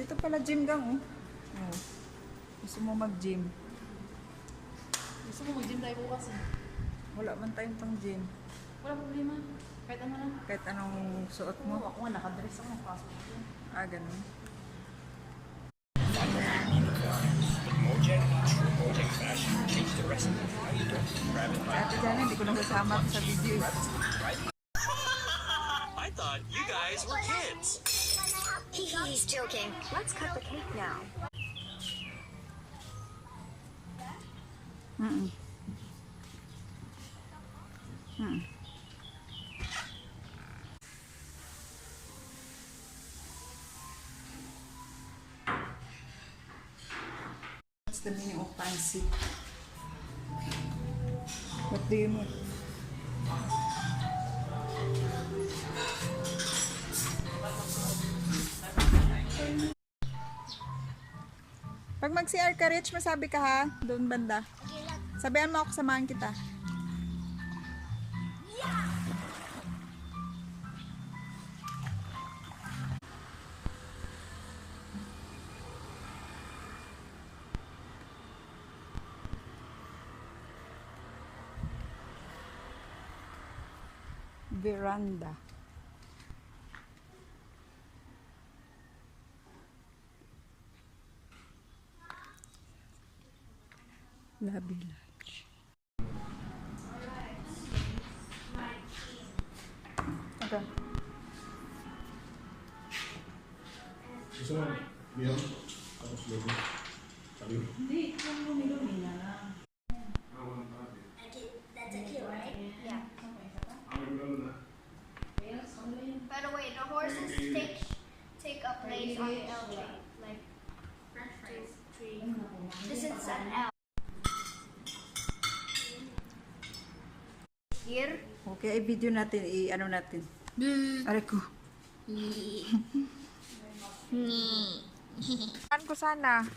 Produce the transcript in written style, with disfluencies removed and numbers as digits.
Dito pala gym gang, oh. Oh. Gusto mo mag-gym? Gusto mo mag-gym tayo bukas eh. Wala man tayong pang gym. Wala problema. Kahit ano lang. Kahit anong suot Oo, mo. ako nga nakadress ako. Pasok ko. Ah, ganun. Ate Jana, hindi ko nasasama sa video. I thought you guys were kids. He's joking. Let's cut the cake now. Mm-mm. Mm-mm. What's the meaning of fancy? What do you mean? Pag mag-CR ka, Rich, masabi ka ha, doon banda. Sabihan mo ako, samahan kita. Veranda. Lobby Lodge. Okay. Gusto mo, Leon? Tapos logo. Sabi mo? Hindi, yung lumi-lumi na lang. That's a cute, right? Yeah. Ang gano'n na. By the way, the horses take a place on the L train. Like, tree. This is an L. Here. Okay, i-video natin, i-ano natin. Aray ko. Saan ko sana?